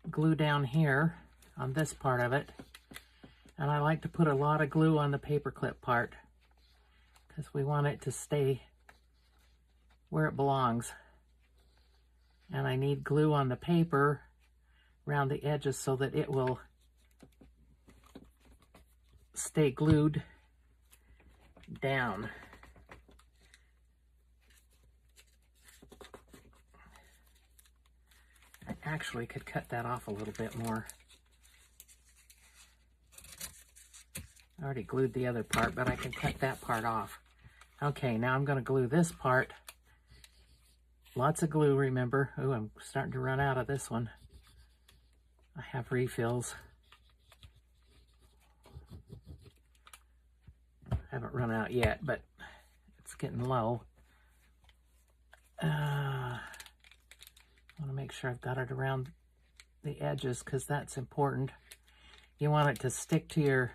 glue down here on this part of it. And I like to put a lot of glue on the paper clip part because we want it to stay where it belongs. And I need glue on the paper around the edges so that it will stay glued down. I actually could cut that off a little bit more. I already glued the other part, but I can cut that part off. Okay, now I'm going to glue this part. Lots of glue, remember. Oh, I'm starting to run out of this one. I have refills. I haven't run out yet, but it's getting low. I want to make sure I've got it around the edges because that's important. You want it to stick to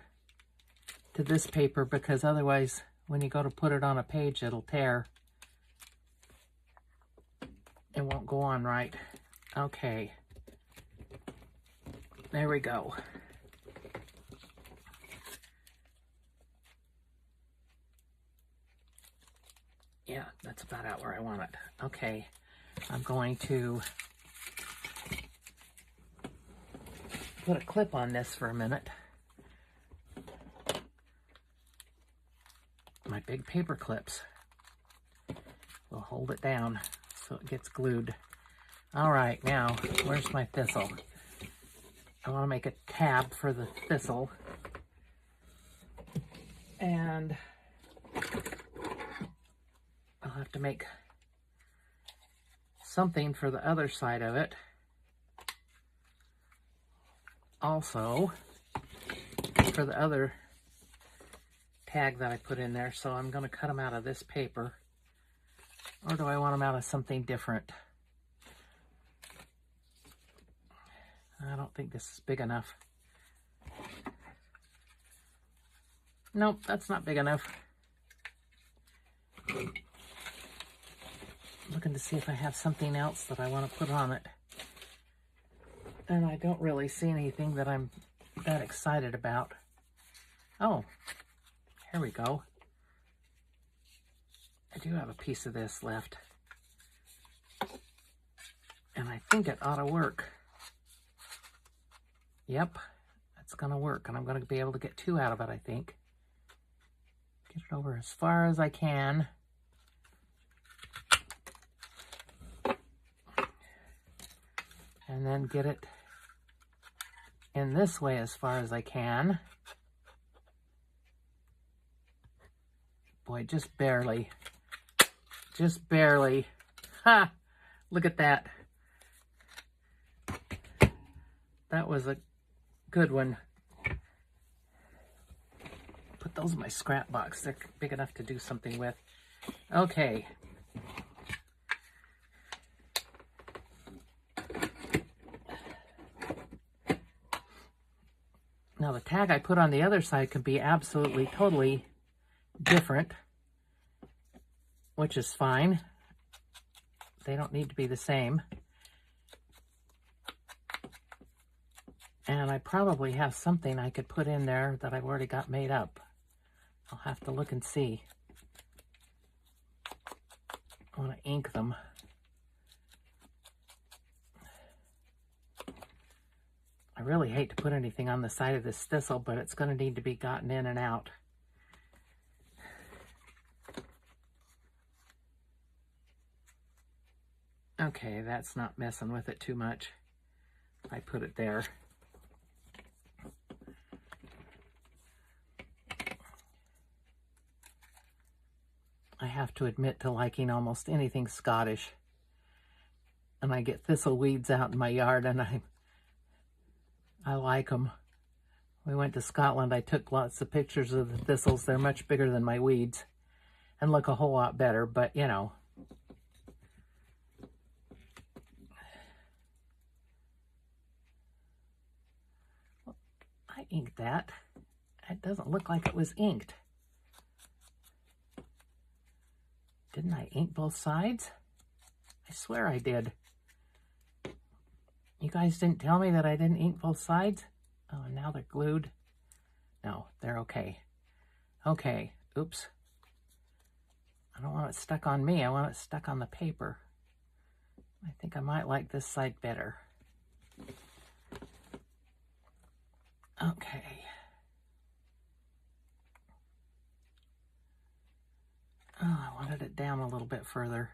this paper because otherwise when you go to put it on a page it'll tear. It won't go on right. Okay. There we go. Yeah, that's about out where I want it. Okay, I'm going to put a clip on this for a minute. My big paper clips will hold it down so it gets glued. All right, now, where's my thistle? I want to make a tab for the thistle. And I'll have to make something for the other side of it. Also, for the other tag that I put in there, so I'm going to cut them out of this paper. Or do I want them out of something different? I don't think this is big enough. Nope, that's not big enough. Looking to see if I have something else that I want to put on it. And I don't really see anything that I'm that excited about. Oh, here we go. I do have a piece of this left. And I think it ought to work. Yep, it's going to work. And I'm going to be able to get two out of it, I think. Get it over as far as I can. And then get it in this way as far as I can. Boy, just barely. Just barely. Ha! Look at that. That was a good one. Put those in my scrap box. They're big enough to do something with. Okay. Now the tag I put on the other side could be absolutely, totally different, which is fine. They don't need to be the same. And I probably have something I could put in there that I've already got made up. I'll have to look and see. I want to ink them. I really hate to put anything on the side of this thistle, but it's going to need to be gotten in and out. Okay, that's not messing with it too much. I put it there. I have to admit to liking almost anything Scottish. And I get thistle weeds out in my yard and I like them. We went to Scotland. I took lots of pictures of the thistles. They're much bigger than my weeds and look a whole lot better, but you know. I inked that. It doesn't look like it was inked. Didn't I ink both sides? I swear I did. You guys didn't tell me that I didn't ink both sides? Oh, and now they're glued. No, they're okay. Okay, oops. I don't want it stuck on me. I want it stuck on the paper. I think I might like this side better. Okay. Oh, I wanted it down a little bit further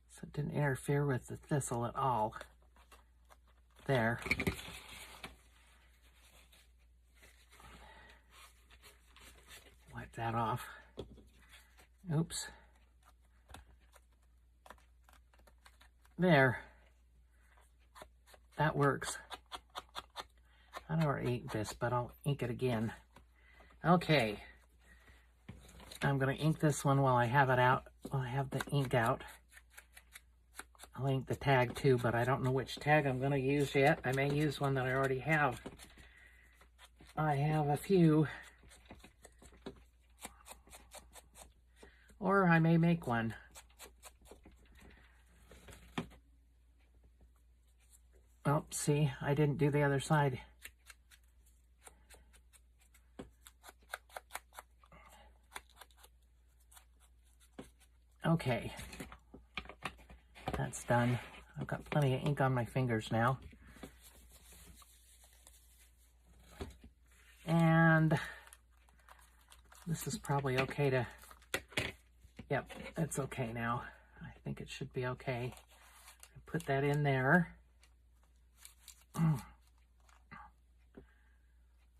so it didn't interfere with the thistle at all. There. Wipe that off. Oops. There. That works. I never inked this, but I'll ink it again. Okay. I'm going to ink this one while I have it out, while I have the ink out. I'll ink the tag too, but I don't know which tag I'm going to use yet. I may use one that I already have. I have a few. Or I may make one. Oh, see, I didn't do the other side. Okay, that's done. I've got plenty of ink on my fingers now. And this is probably okay to, yep, it's okay now. I think it should be okay. Put that in there.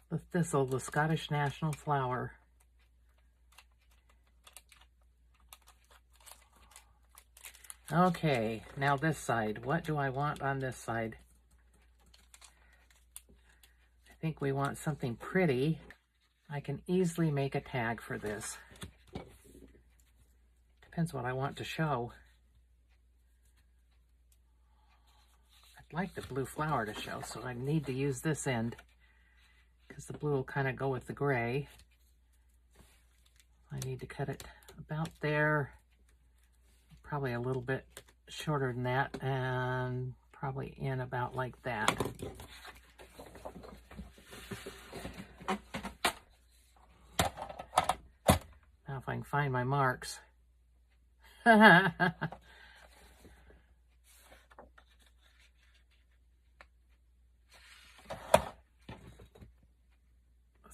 The thistle, the Scottish national flower. Okay, now this side. What do I want on this side? I think we want something pretty. I can easily make a tag for this. Depends what I want to show. I'd like the blue flower to show, so I need to use this end because the blue will kind of go with the gray. I need to cut it about there. Probably a little bit shorter than that, and probably in about like that. Now if I can find my marks. Is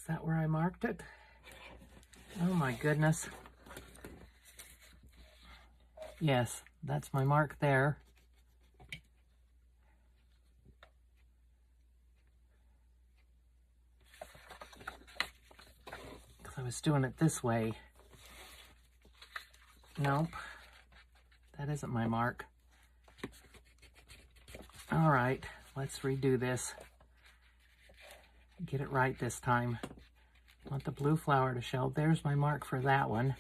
that where I marked it? Oh my goodness. Yes, that's my mark there. Because I was doing it this way. Nope, that isn't my mark. All right, let's redo this. Get it right this time. I want the blue flower to show. There's my mark for that one.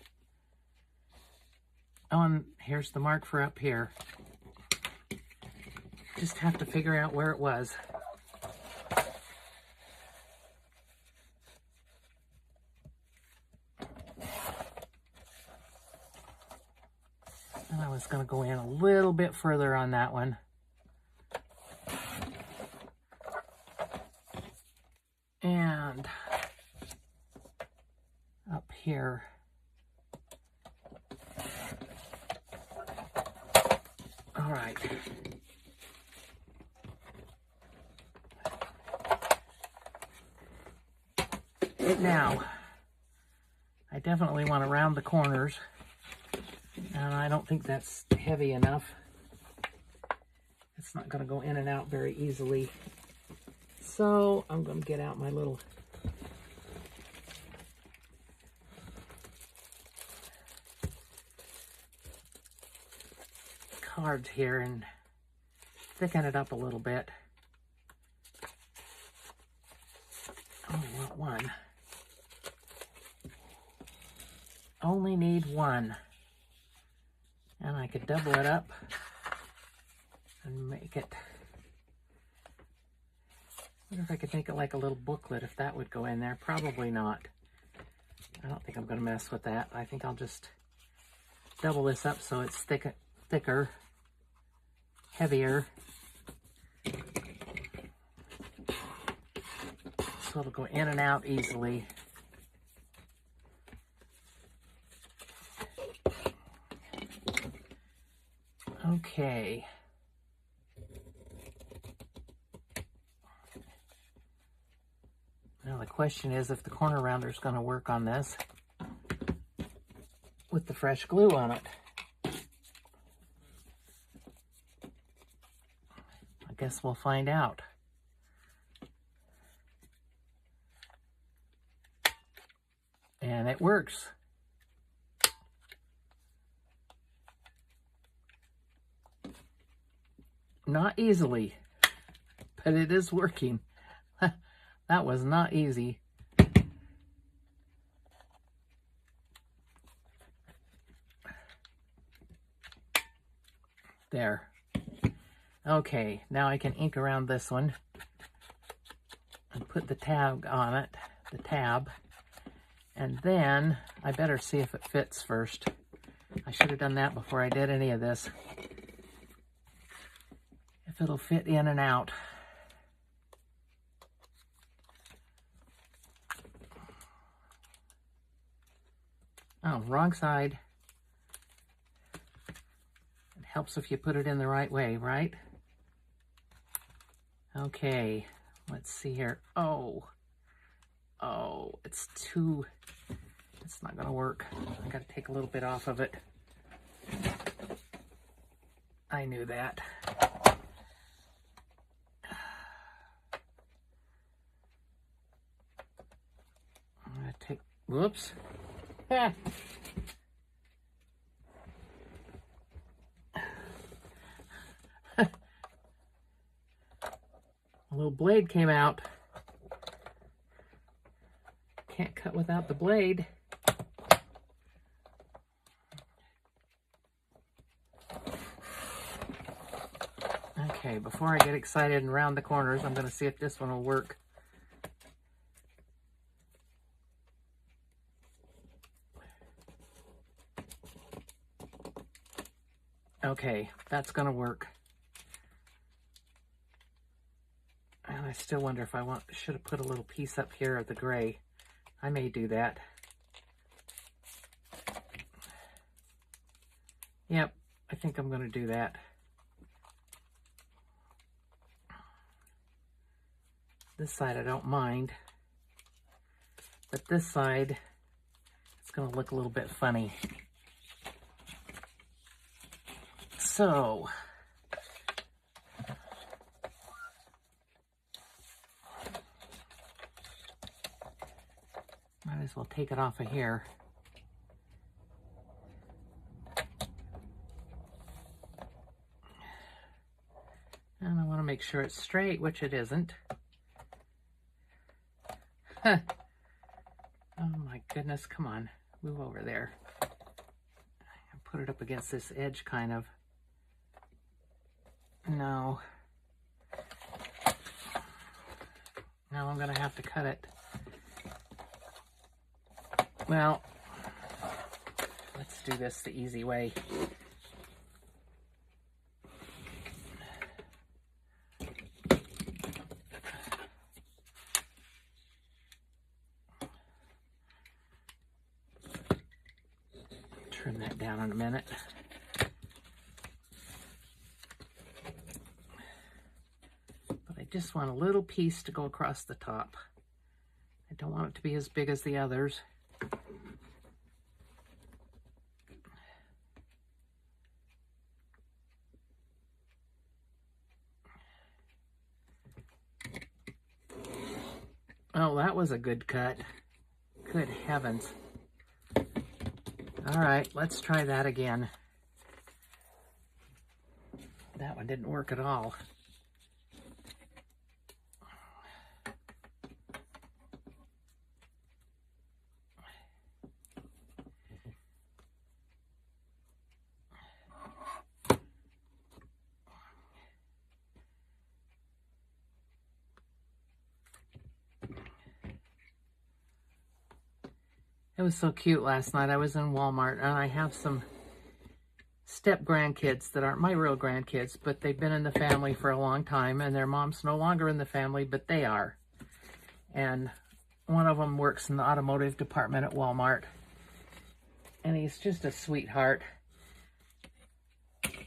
Oh, and here's the mark for up here. Just have to figure out where it was. And I was going to go in a little bit further on that one. And up here. All right. Now, I definitely want to round the corners, and I don't think that's heavy enough. It's not going to go in and out very easily. So I'm going to get out my little cards here and thicken it up a little bit. Only want one. Only need one. And I could double it up and make it, I wonder if I could make it like a little booklet, if that would go in there. Probably not. I don't think I'm going to mess with that. I think I'll just double this up so it's thicker, heavier. So it'll go in and out easily. Okay. Now the question is if the corner rounder is going to work on this with the fresh glue on it. I guess we'll find out. And it works. Not easily, but it is working. That was not easy. There. Okay, now I can ink around this one and put the tab on it, the tab. And then I better see if it fits first. I should have done that before I did any of this. If it'll fit in and out. Oh, wrong side. It helps if you put it in the right way, right? Okay, let's see here. Oh, it's not gonna work. I gotta take a little bit off of it. I knew that. I'm gonna take, whoops. A little blade came out. Can't cut without the blade. Okay, before I get excited and round the corners, I'm going to see if this one will work. Okay, that's going to work. And I still wonder if I should have put a little piece up here of the gray. I may do that. Yep, I think I'm going to do that. This side I don't mind, but this side, it's going to look a little bit funny. So, might as well take it off of here. And I want to make sure it's straight, which it isn't. Huh. Oh my goodness, come on, move over there. And put it up against this edge, kind of. No. Now I'm going to have to cut it. Well, let's do this the easy way. Trim that down in a minute. But I just want a little piece to go across the top. I don't want it to be as big as the others. Oh, that was a good cut. Good heavens. All right, let's try that again. That one didn't work at all. It was so cute last night. I was in Walmart and I have some step-grandkids that aren't my real grandkids, but they've been in the family for a long time, and their mom's no longer in the family, but they are. And one of them works in the automotive department at Walmart, and he's just a sweetheart.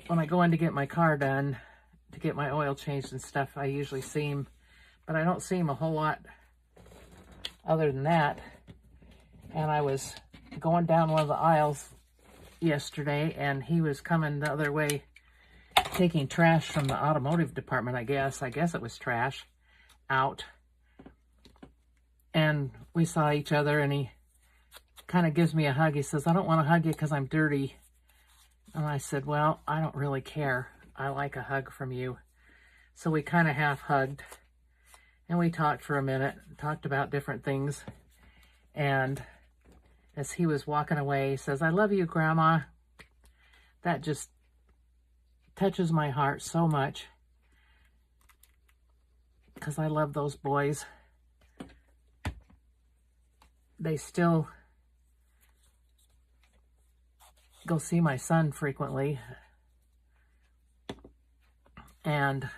When I go in to get my car done, to get my oil changed and stuff, I usually see him, but I don't see him a whole lot other than that. And I was going down one of the aisles yesterday, and he was coming the other way, taking trash from the automotive department, I guess it was trash, out. And we saw each other, and he kind of gives me a hug. He says, "I don't want to hug you because I'm dirty." And I said, "Well, I don't really care. I like a hug from you." So we kind of half hugged, and we talked for a minute, talked about different things. And as he was walking away, he says, "I love you, Grandma." That just touches my heart so much, because I love those boys. They still go see my son frequently, and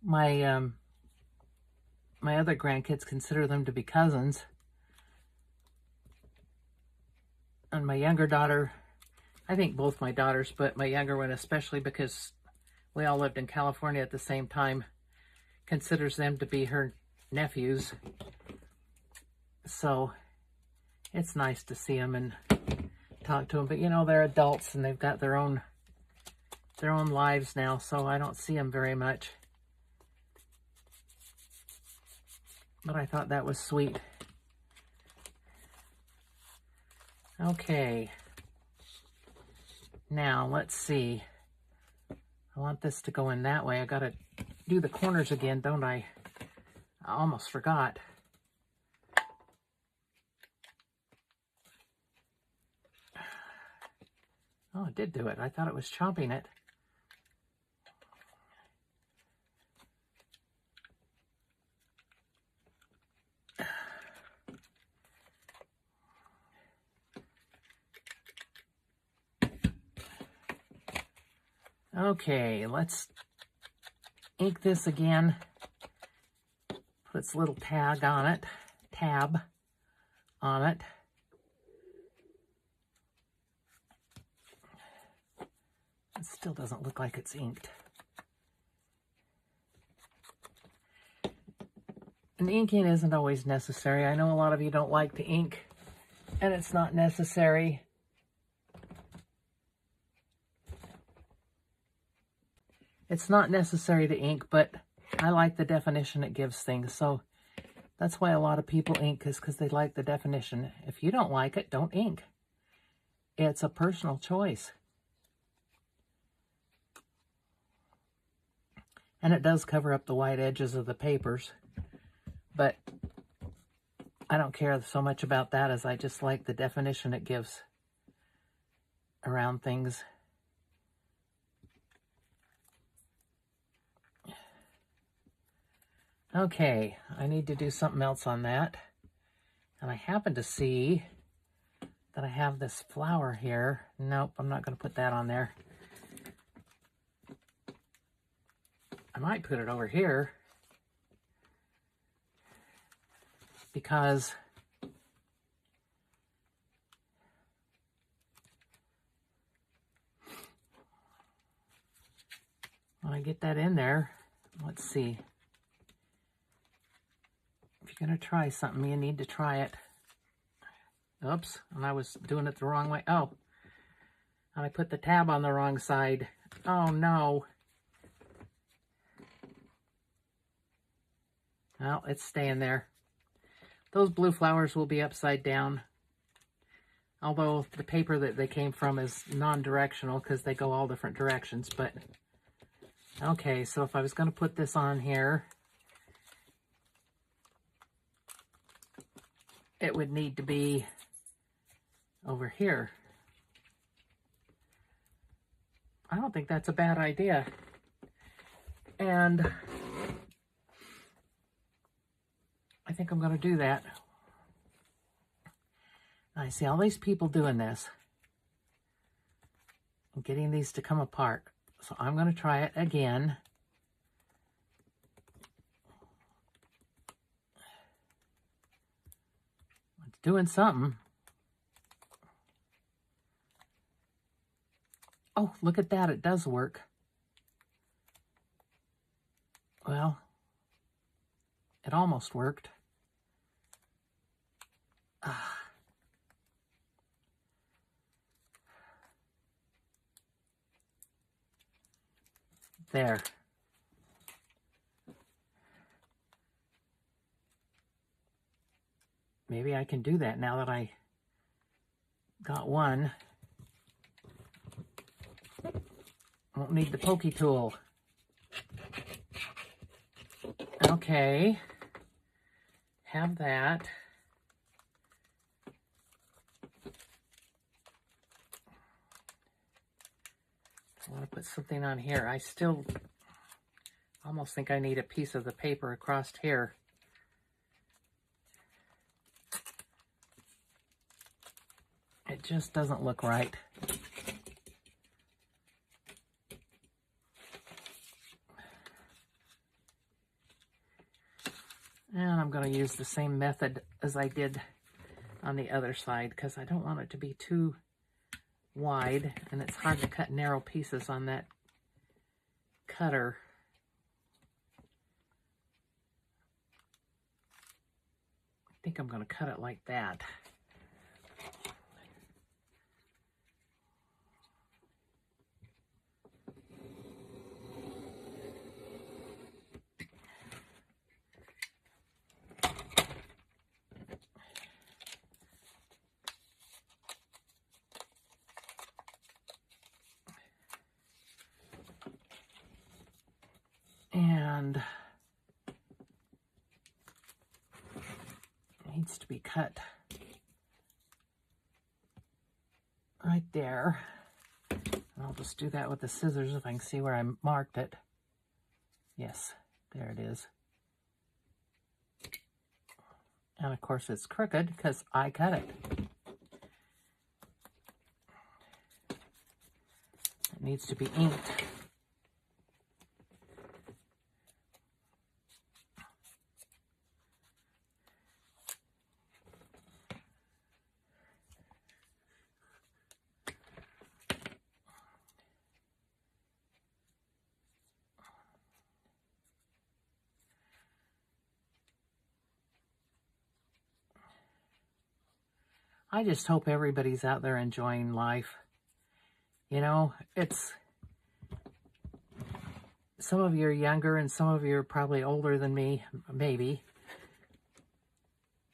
my other grandkids consider them to be cousins. And my younger daughter, I think both my daughters, but my younger one especially, because we all lived in California at the same time, considers them to be her nephews. So it's nice to see them and talk to them. But you know, they're adults and they've got their own lives now, so I don't see them very much. But I thought that was sweet. Okay. Now, let's see. I want this to go in that way. I gotta do the corners again, don't I? I almost forgot. Oh, it did do it. I thought it was chopping it. Okay, let's ink this again. Put its little tab on it. It still doesn't look like it's inked. And inking isn't always necessary. I know a lot of you don't like to ink, and it's not necessary. It's not necessary to ink, but I like the definition it gives things. So that's why a lot of people ink, is because they like the definition. If you don't like it, don't ink. It's a personal choice. And it does cover up the white edges of the papers, but I don't care so much about that, as I just like the definition it gives around things. Okay, I need to do something else on that. And I happen to see that I have this flower here. Nope, I'm not going to put that on there. I might put it over here, because when I get that in there, let's see. If you're going to try something, you need to try it. Oops, and I was doing it the wrong way. Oh, and I put the tab on the wrong side. Oh no. Well, it's staying there. Those blue flowers will be upside down. Although the paper that they came from is non-directional, because they go all different directions. But okay, so if I was going to put this on here, it would need to be over here. I don't think that's a bad idea. And I think I'm going to do that. I see all these people doing this. getting these to come apart. So I'm going to try it again. It's doing something. Oh, look at that. It does work. Well, it almost worked. There. Maybe I can do that now that I got one. Won't need the pokey tool. Okay. Have that. I want to put something on here. I still almost think I need a piece of the paper across here. It just doesn't look right. And I'm going to use the same method as I did on the other side because I don't want it to be too wide, and it's hard to cut narrow pieces on that cutter. I think I'm going to cut it like that. And it needs to be cut right there. And I'll just do that with the scissors if I can see where I marked it. Yes, there it is. And of course it's crooked because I cut it. It needs to be inked. I just hope everybody's out there enjoying life. You know, it's, some of you are younger and some of you are probably older than me, maybe.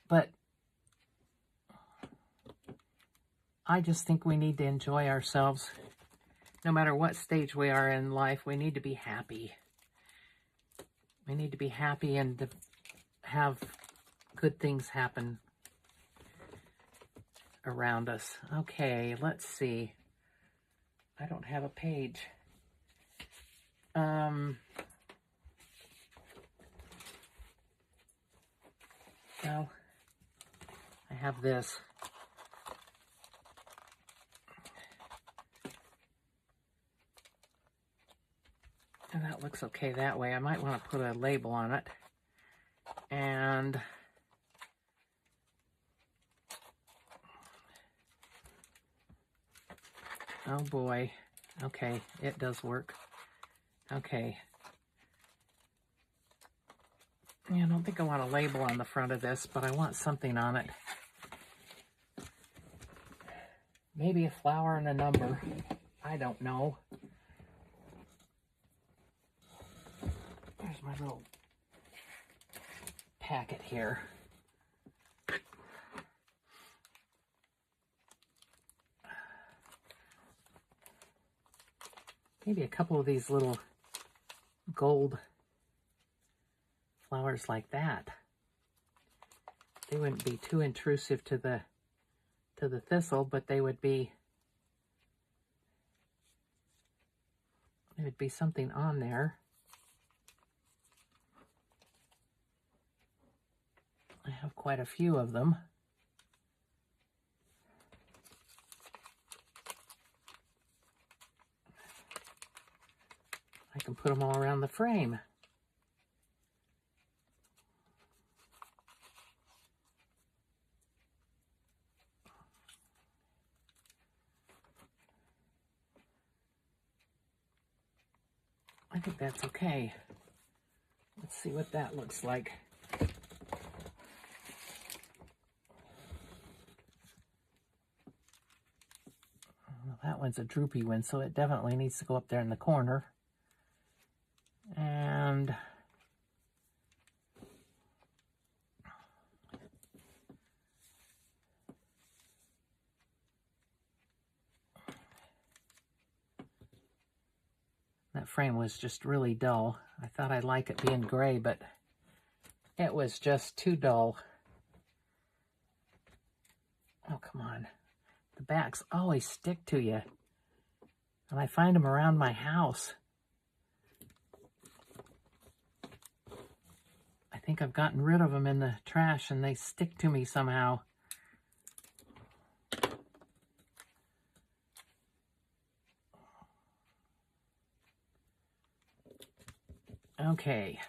But I just think we need to enjoy ourselves. No matter what stage we are in life, we need to be happy. We need to be happy and to have good things happen around us. Okay, let's see. I don't have a page. Well, I have this. And that looks okay that way. I might want to put a label on it. And oh boy. Okay, it does work. Okay. Yeah, I don't think I want a label on the front of this, but I want something on it. Maybe a flower and a number. I don't know. There's my little packet here. Maybe a couple of these little gold flowers like that. They wouldn't be too intrusive to the thistle, but they would be something on there. I have quite a few of them. I can put them all around the frame. I think that's okay. Let's see what that looks like. Well, that one's a droopy one, so it definitely needs to go up there in the corner. And that frame was just really dull. I thought I'd like it being gray, but it was just too dull. Oh, come on. The backs always stick to you. And I find them around my house. I think I've gotten rid of them in the trash and they stick to me somehow. Okay.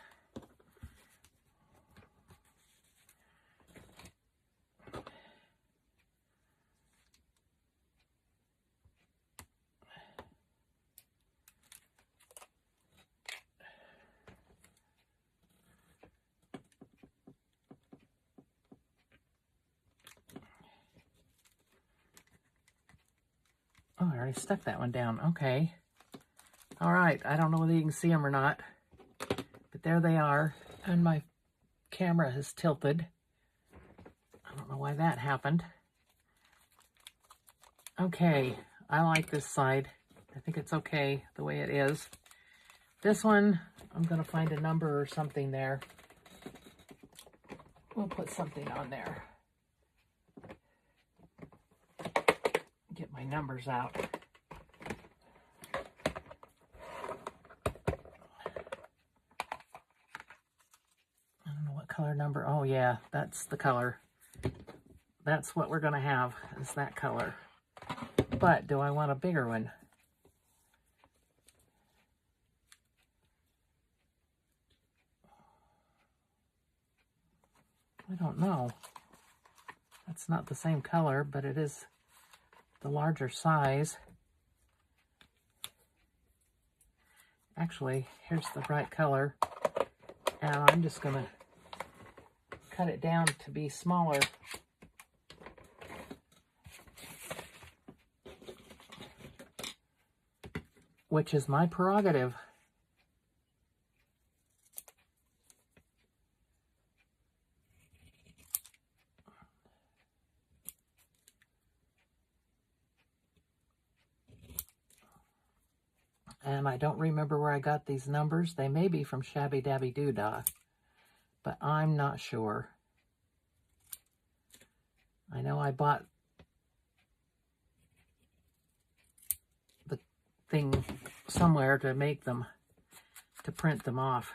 Oh, I already stuck that one down. Okay. All right. I don't know whether you can see them or not, but there they are. And my camera has tilted. I don't know why that happened. Okay. I like this side. I think it's okay the way it is. This one, I'm going to find a number or something there. We'll put something on there. Get my numbers out. I don't know what color number. Oh yeah, that's the color. That's what we're going to have, is that color. But do I want a bigger one? I don't know. That's not the same color, but it is the larger size. Actually, here's the right color. And I'm just going to cut it down to be smaller. Which is my prerogative. And I don't remember where I got these numbers. They may be from Shabby Dabby Doodah, but I'm not sure. I know I bought the thing somewhere to make them, to print them off.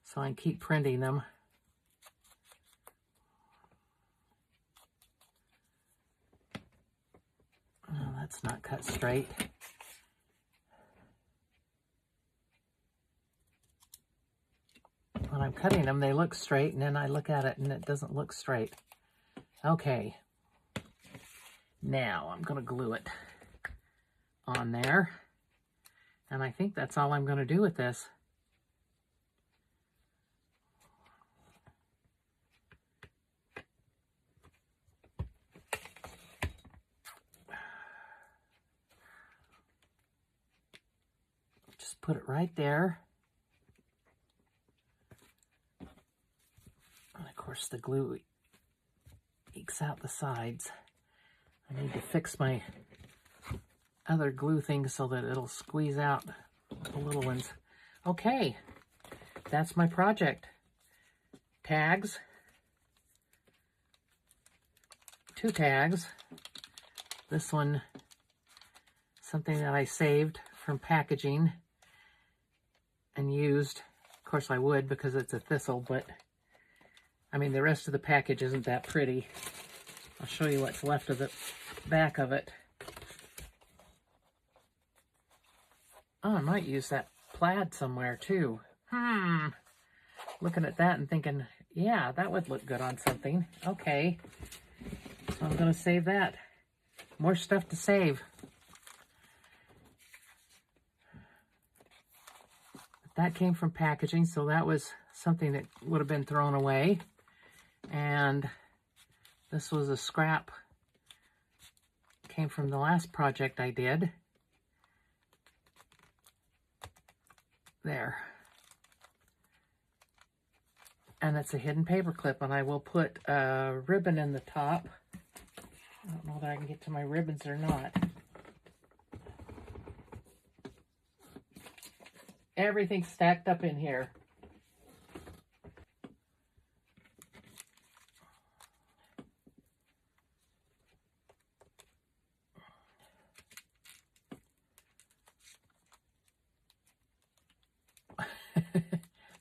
So I can keep printing them. Oh, that's not cut straight. When I'm cutting them, they look straight, and then I look at it and it doesn't look straight. Okay. Now I'm going to glue it on there. And I think that's all I'm going to do with this. Just put it right there. And of course the glue ekes out the sides. I need to fix my other glue thing so that it'll squeeze out the little ones. Okay, that's my project. Tags. 2 tags. This one, something that I saved from packaging and used. Of course I would because it's a Thistle, but I mean the rest of the package isn't that pretty. I'll show you what's left of the back of it. Oh, I might use that plaid somewhere too. Looking at that and thinking, yeah, that would look good on something. Okay, so I'm going to save that. More stuff to save. That came from packaging, so that was something that would have been thrown away. And this was a scrap. Came from the last project I did. There. And it's a hidden paper clip, and I will put a ribbon in the top. I don't know that I can get to my ribbons or not. Everything's stacked up in here.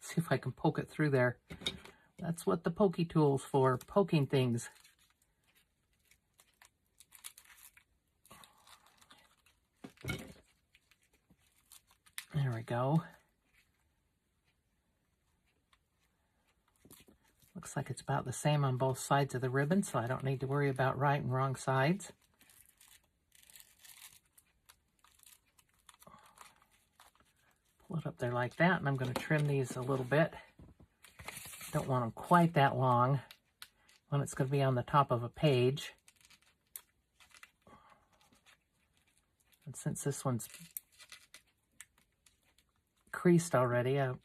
See if I can poke it through there. That's what the pokey tool's for, poking things. There we go. Looks like it's about the same on both sides of the ribbon, so I don't need to worry about right and wrong sides. Pull it up there like that, and I'm going to trim these a little bit. Don't want them quite that long when it's going to be on the top of a page. And since this one's creased already, oh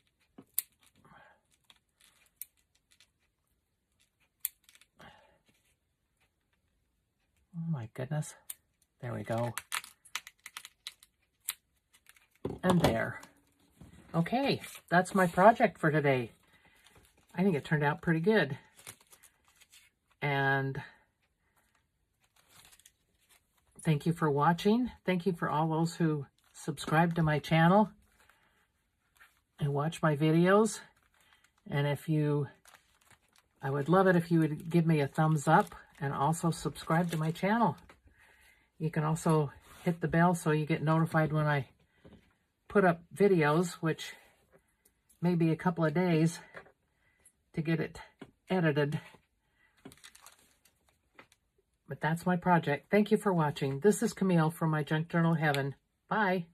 my goodness. There we go. And there. Okay, that's my project for today. I think it turned out pretty good. And thank you for watching. Thank you for all those who subscribe to my channel and watch my videos. And I would love it if you would give me a thumbs up and also subscribe to my channel. You can also hit the bell so you get notified when I put up videos, which may be a couple of days to get it edited. But that's my project. Thank you for watching. This is Camille from my Junk Journal Heaven. Bye.